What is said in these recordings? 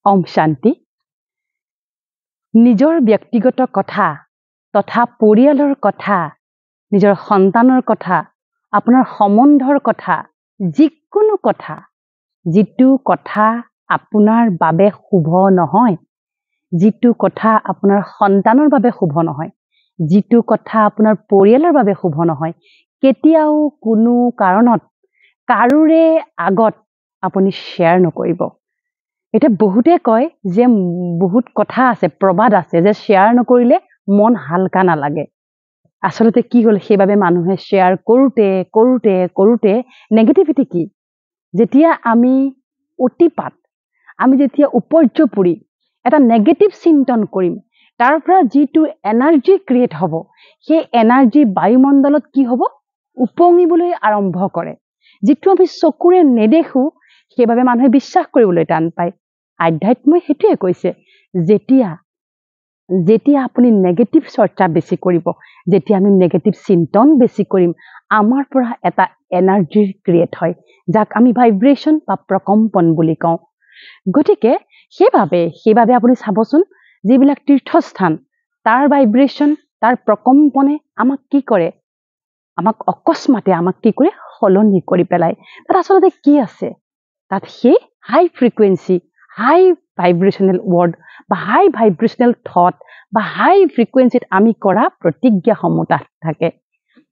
ওম শান্তি নিজৰ ব্যক্তিগত কথা তথা পৰিয়ালৰ কথা নিজৰ সন্তানৰ কথা আপোনাৰ সম্বন্ধৰ কথা যিকোনো কথা যিটো কথা আপোনাৰ বাবে শুভ নহয় যিটো কথা আপোনাৰ সন্তানৰ বাবে শুভ নহয় যিটো কথা আপোনাৰ পৰিয়ালৰ বাবে শুভ নহয় কেতিয়াও কোনো কাৰণত কাৰোৰে আগত আপুনি শ্বেয়াৰ নকৰিব এটা বহুতে কয় যে বহুত কথা আছে প্ৰবাদ আছে যে শ্বেয়াৰ নকৰিলে মন হালকা নালাগে আসলতে কি হল সেইভাবে মানুহে শ্বেয়াৰ কৰোতে নেগেটিভিটি কি যেতিয়া আমি অতিপাত আমি যেতিয়া উপৰ্যপৰি এটা নেগেটিভ চিন্তন কৰিম তাৰ পৰা যেটো এনাৰ্জি ক্ৰিয়েট হ'ব সেই এনাৰ্জি বায়ুমণ্ডলত কি হ'ব উপঙিবলৈ আৰম্ভ কৰে যেটো আমি চকুৰে নেদেখো সেইভাবে মানুহে বিশ্বাস কৰিবলৈ টান পায় আধ্যাত্মই হেতুৱে কৈছে যেতিয়া আপুনি নেগেটিভ চৰ্চা বেছি কৰিব যেতিয়া আমি নেগেটিভ চিন্তন বেছি কৰিম আমাৰ পৰা এটা এনাৰ্জি ক্ৰিয়েট হয় যাক আমি ভাইব্ৰেচন বা প্ৰকম্পন বুলি কওঁ গতিকে সেইভাবে আপুনি চাবচোন যিবিলাক তীৰ্থস্থান তাৰ ভাইব্ৰেচন তাৰ প্ৰকম্পনে আমাক কি কৰে আমাক অকস্মাতে আমাক কি কৰে হলনি কৰি পেলাই তাত আসলতে কি আছে তাত সেই হাই ফ্ৰিকুৱেন্সি হাই ভাইব্ৰেশনাল ওয়াৰ্ড বা হাই ভাইব্ৰেশনাল থট বা হাই ফ্ৰিকুয়েন্সিত আমি কৰা প্ৰতিজ্ঞা সমতা থাকে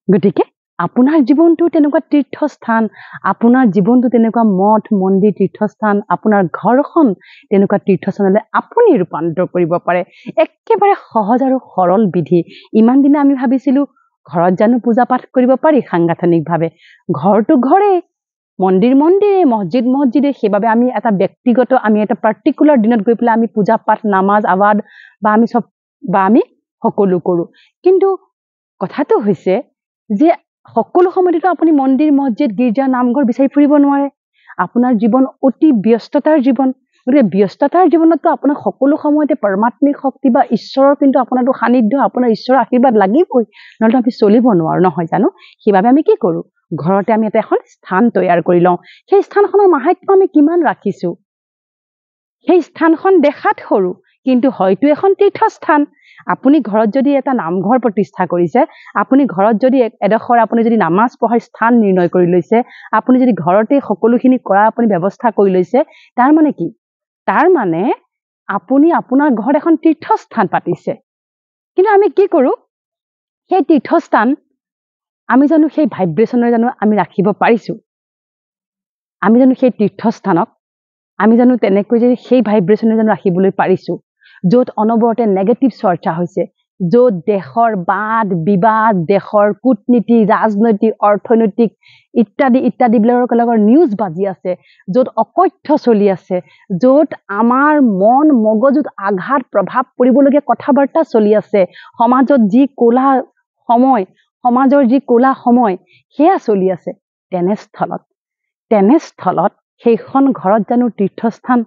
গতিকে আপোনাৰ জীৱনটো তেনেকুৱা তীৰ্থস্থান আপোনাৰ জীৱনটো তেনেকুৱা মঠ মন্দিৰ তীৰ্থস্থান আপোনাৰ ঘৰখন তেনেকুৱা তীৰ্থস্থানলৈ আপুনি ৰূপান্তৰ কৰিব পাৰে একেবাৰে সহজ আৰু সৰল বিধি ইমান দিনা আমি ভাবিছিলো ঘৰত জানো পূজা পাঠ কৰিব পাৰি সাংঘাতিকভাৱে ঘৰটো ঘৰে মন্দিৰ মন্দিৰে মসজিদ মসজিদে সেইভাবে আমি এটা ব্যক্তিগত আমি এটা পাৰ্টিকুলাৰ দিনত গৈ পেলাই আমি পূজা পাঠ নামাজ আবাদ বা আমি সকলো কৰো কিন্তু কথাটো হৈছে যে সকলো সময়তে আপুনি মন্দিৰ মসজিদ গীৰ্জা নামঘৰ বিচাৰি ফুৰিব নোৱাৰে আপোনাৰ জীৱন অতি ব্যস্ততাৰ জীৱন গতিকে ব্যস্ততাৰ জীৱনতো আপোনাৰ সকলো সময়তে পৰমাত্মিক শক্তি বা ঈশ্বৰৰ কিন্তু আপোনাৰটো সান্নিধ্য আপোনাৰ ঈশ্বৰৰ আশীৰ্বাদ লাগিবই নহলে আমি চলিব নোৱাৰো নহয় জানো সেইভাবে আমি কি কৰো ঘৰতে আমি এটা এখন স্থান তৈয়াৰ কৰি লওঁ সেই স্থানখনৰ মাহাত্ম্য আমি কিমান ৰাখিছো সেই স্থানখন দেখাত সৰু কিন্তু হয়তো এখন তীৰ্থস্থান আপুনি ঘৰত যদি এটা নামঘৰ প্ৰতিষ্ঠা কৰিছে আপুনি ঘৰত যদি এডখৰ আপুনি যদি নামাজ পঢ়াৰ স্থান নিৰ্ণয় কৰি লৈছে আপুনি যদি ঘৰতে সকলোখিনি কৰা আপুনি ব্যৱস্থা কৰি লৈছে তাৰ মানে কি তাৰ মানে আপুনি আপোনাৰ ঘৰত এখন তীৰ্থস্থান পাতিছে কিন্তু আমি কি কৰো সেই তীৰ্থস্থান আমি জানো সেই ভাইব্ৰেশনৰ জানো আমি ৰাখিব পাৰিছো আমি জানো সেই তীৰ্থস্থানক আমি জানো তেনেকৈ যে সেই ভাইব্ৰেশনে জানো ৰাখিবলৈ পাৰিছো যত অনবৰতে নেগেটিভ চৰ্চা হৈছে যত দেশৰ বাদ বিবাদ দেশৰ কূটনীতি ৰাজনৈতিক অৰ্থনৈতিক ইত্যাদি বিলাকৰ নিউজ বাজি আছে যত অকথ্য চলি আছে যত আমাৰ মন মগজুত আঘাত প্ৰভাৱ পৰিবলগীয়া কথাবাৰ্তা চলি আছে সমাজত যি কোলা সময় সমাজৰ যি কোলা সময় সেয়া চলি আছে তেনেস্থলত সেইখন ঘৰত জানো তীৰ্থস্থান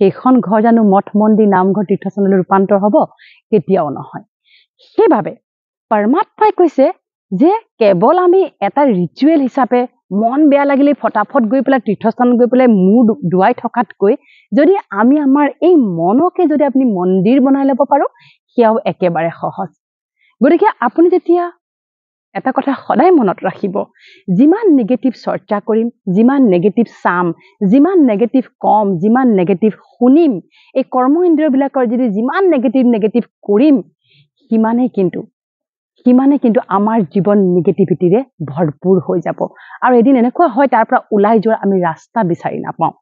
সেইখন ঘৰ জানো মঠ মন্দিৰ নামঘৰ তীৰ্থস্থানলৈ ৰূপান্তৰ হ'ব কেতিয়াও নহয় সেইভাবে পৰমাত্মাই কৈছে যে কেৱল আমি এটা ৰিচুৱেল হিচাপে মন বেয়া লাগিলে ফটাফট গৈ পেলাই তীৰ্থস্থান গৈ পেলাই মূৰ ধুৱাই থকাতকৈ যদি আমি আমাৰ এই মনকে যদি আপুনি মন্দিৰ বনাই ল'ব পাৰো সেয়াও একেবাৰে সহজ গতিকে আপুনি যেতিয়া এটা কথা সদায় মনত ৰাখিব যিমান নেগেটিভ চৰ্চা কৰিম যিমান নেগেটিভ চাম যিমান নেগেটিভ কম যিমান নেগেটিভ শুনিম এই কৰ্ম ইন্দ্ৰিয়বিলাকৰ যদি যিমান নেগেটিভ কৰিম সিমানে কিন্তু আমাৰ জীৱন নেগেটিভিটিৰে ভৰপুৰ হৈ যাব আৰু এদিন এনেকুৱা হয় তাৰ পৰা ওলাই যোৱাৰ আমি ৰাস্তা বিচাৰি নাপাওঁ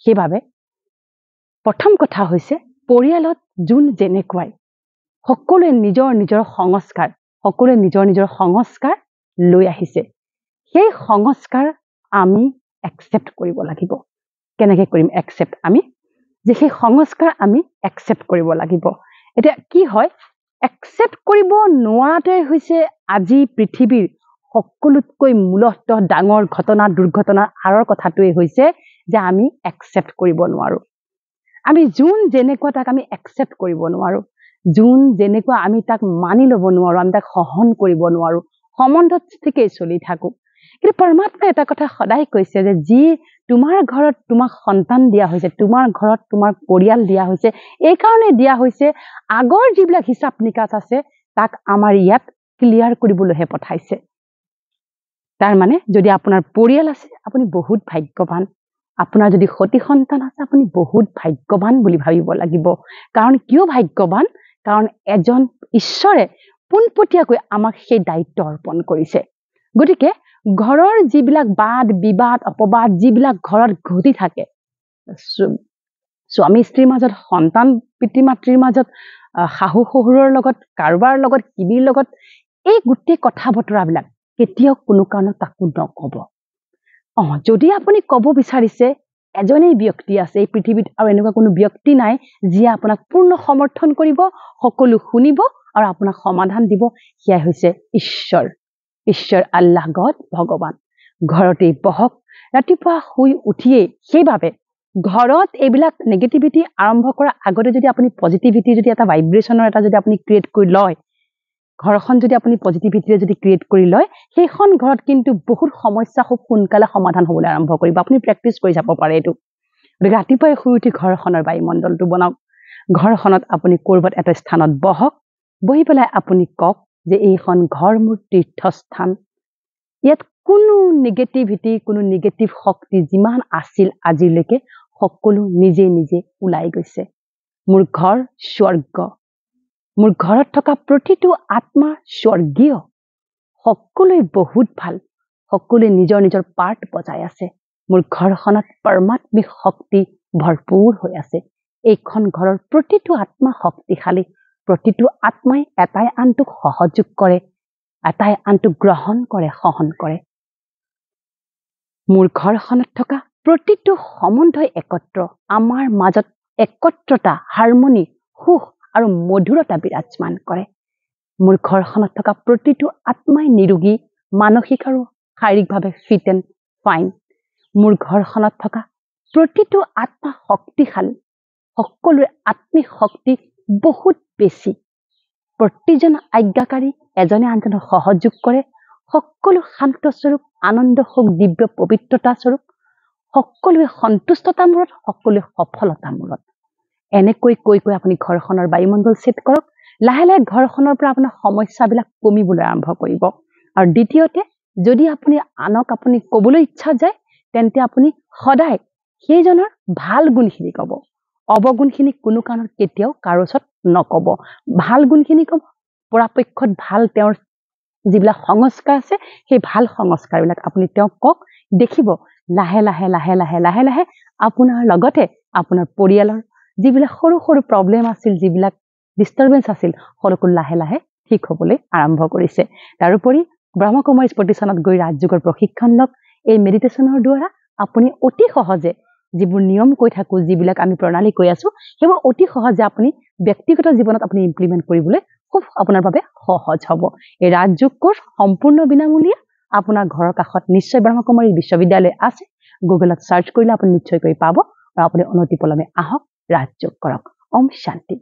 সেইভাবে প্ৰথম কথা হৈছে পৰিয়ালত যোন যেনেকুৱাই সকলোৱে নিজৰ সংস্কাৰ লৈ আহিছে সেই সংস্কাৰ আমি একচেপ্ট কৰিব লাগিব কেনেকৈ কৰিম একচেপ্ট আমি যে সেই সংস্কাৰ আমি একচেপ্ট কৰিব লাগিব এটা কি হয় একচেপ্ট কৰিব নোৱাৰাটোৱে হৈছে আজি পৃথিৱীৰ সকলোতকৈ মূলতঃ ডাঙৰ ঘটনা দুৰ্ঘটনাৰ আঁৰৰ কথাটোৱে হৈছে যে আমি একচেপ্ট কৰিব নোৱাৰো আমি যোন যেনেকুৱা তাক আমি একচেপ্ট কৰিব নোৱাৰো যোন যেনেকুৱা আমি তাক মানি ল'ব নোৱাৰো আমি তাক সহন কৰিব নোৱাৰো সম্বন্ধত ঠিকই চলি থাকো কিন্তু পৰমাত্মাই এটা কথা সদায় কৈছে যে যি তোমাৰ ঘৰত তোমাক সন্তান দিয়া হৈছে, তোমাৰ ঘৰত তোমাৰ পৰিয়াল দিয়া হৈছে, এই কাৰণে দিয়া হৈছে আগৰ যিবিলাক হিচাপ নিকাচ আছে তাক আমাৰ ইয়াত ক্লিয়াৰ কৰিবলৈহে পঠাইছে। তাৰ মানে যদি আপোনাৰ পৰিয়াল আছে আপুনি বহুত ভাগ্যৱান, আপোনাৰ যদি সতি সন্তান আছে আপুনি বহুত ভাগ্যৱান বুলি ভাবিব লাগিব। কাৰণ কিয় ভাগ্যৱান? কাৰণ এজন ঈশ্বৰে পোনপটীয়াকৈ আমাক সেই দায়িত্ব অৰ্পণ কৰিছে। গতিকে ঘৰৰ যিবিলাক বাদ বিবাদ অপবাদ যিবিলাক ঘৰত ঘটি থাকে, স্বামী স্ত্ৰীৰ মাজত, সন্তান পিতৃ মাতৃৰ মাজত, শাহু শহুৰৰ লগত, কাৰোবাৰ লগত, কিবিৰ লগত, এই গোটেই কথা বতৰাবিলাক কেতিয়াও কোনো কাৰণত তাকো নকব। যদি আপুনি কব বিচাৰিছে, এজনেই ব্যক্তি আছে এই পৃথিৱীত আৰু এনেকুৱা কোনো ব্যক্তি নাই যিয়ে আপোনাক পূৰ্ণ সমৰ্থন কৰিব, সকলো শুনিব আৰু আপোনাক সমাধান দিব, সেয়া হৈছে ঈশ্বৰ। ঈশ্বৰ আল্লাহ গড ভগৱান ঘৰতেই বহক। ৰাতিপুৱা শুই উঠিয়েই সেইবাবে ঘৰত এইবিলাক নেগেটিভিটি আৰম্ভ কৰাৰ আগতে যদি আপুনি পজিটিভিটি যদি এটা ভাইব্ৰেশ্যনৰ এটা যদি আপুনি ক্ৰিয়েট কৰি লয়, ঘৰখন যদি আপুনি পজিটিভিটিৰে যদি ক্ৰিয়েট কৰি লয়, সেইখন ঘৰত কিন্তু বহুত সমস্যা খুব সোনকালে সমাধান হ'বলৈ আৰম্ভ কৰিব। আপুনি প্ৰেক্টিচ কৰি যাব পাৰে এইটো। গতিকে ৰাতিপুৱাই শুই উঠি ঘৰখনৰ বায়ুমণ্ডলটো বনাওক। ঘৰখনত আপুনি ক'ৰবাত এটা স্থানত বহক, বহি পেলাই আপুনি কওক যে এইখন ঘৰ মোৰ তীৰ্থস্থান। ইয়াত কোনো নেগেটিভিটি, কোনো নেগেটিভ শক্তি যিমান আছিল আজিলৈকে সকলো নিজে নিজে ওলাই গৈছে। মোৰ ঘৰ স্বৰ্গ। মোৰ ঘৰত থকা প্ৰতিটো আত্মা স্বৰ্গীয়। সকলোৱে বহুত ভাল, সকলোৱে নিজৰ নিজৰ পাৰ্ট বজাই আছে। মোৰ ঘৰখনত পৰমাত্মিক শক্তি ভৰপূৰ হৈ আছে। এইখন ঘৰৰ প্ৰতিটো আত্মা শক্তিশালী, প্ৰতিটো আত্মাই এটাই আনটোক সহযোগ কৰে, এটাই আনটোক গ্ৰহণ কৰে, সহন কৰে। মোৰ ঘৰখনত থকা প্ৰতিটো সম্বন্ধই একত্ৰ, আমাৰ মাজত একত্ৰতা, হাৰমনি, সুখ আৰু মধুৰতা বিৰাজমান কৰে। মোৰ ঘৰখনত থকা প্ৰতিটো আত্মাই নিৰোগী, মানসিক আৰু শাৰীৰিকভাৱে ফিট এণ্ড ফাইন। মোৰ ঘৰখনত থকা প্ৰতিটো আত্মা শক্তিশালী, সকলোৰে আত্মিক শক্তি বহুত বেছি। প্ৰতিজন আজ্ঞাকাৰী এজনে আনজনক সহযোগ কৰে, সকলো শান্তস্বৰূপ, আনন্দ সুখ, দিব্য পবিত্ৰতা স্বৰূপ, সকলোৱে সন্তুষ্টতাৰ মূৰত, সকলোৱে সফলতাৰ মূৰত। এনেকৈ কৈ কৈ আপুনি ঘৰখনৰ বায়ুমণ্ডল ছেট কৰক। লাহে লাহে ঘৰখনৰ পৰা আপোনাৰ সমস্যাবিলাক কমিবলৈ আৰম্ভ কৰিব। আৰু দ্বিতীয়তে, যদি আপুনি আনক আপুনি ক'বলৈ ইচ্ছা যায়, তেন্তে আপুনি সদায় সেইজনৰ ভাল গুণখিনি ক'ব, অৱগুণখিনি কোনো কাৰণত কেতিয়াও কাৰো ওচৰত নক'ব। ভাল গুণখিনি ক'ব, পৰাপক্ষত ভাল তেওঁৰ যিবিলাক সংস্কাৰ আছে সেই ভাল সংস্কাৰবিলাক আপুনি তেওঁক কওক। দেখিব লাহে লাহে লাহে লাহে লাহে লাহে আপোনাৰ লগতে আপোনাৰ পৰিয়ালৰ যিবিলাক সৰু সৰু প্ৰব্লেম আছিল, যিবিলাক ডিষ্টাৰবেঞ্চ আছিল, সকলো লাহে লাহে ঠিক হ'বলৈ আৰম্ভ কৰিছে। তাৰোপৰি ব্ৰহ্মকুমাৰীজ প্ৰতিষ্ঠানত গৈ ৰাজযোগৰ প্ৰশিক্ষণ লওক। এই মেডিটেশ্যনৰ দ্বাৰা আপুনি অতি সহজে যিবোৰ নিয়ম কৈ থাকোঁ, যিবিলাক আমি প্ৰণালী কৈ আছোঁ, সেইবোৰ অতি সহজে আপুনি ব্যক্তিগত জীৱনত আপুনি ইমপ্লিমেণ্ট কৰিবলৈ খুব আপোনাৰ বাবে সহজ হ'ব। এই ৰাজযোগ কোৰ্চ সম্পূৰ্ণ বিনামূলীয়া। আপোনাৰ ঘৰৰ কাষত নিশ্চয় ব্ৰহ্মকুমাৰী বিশ্ববিদ্যালয় আছে। গুগলত চাৰ্চ কৰিলে আপুনি নিশ্চয়কৈ পাব আৰু আপুনি অনতিপলমে আহক, ৰাজযোগ কৰক। ওম শান্তি।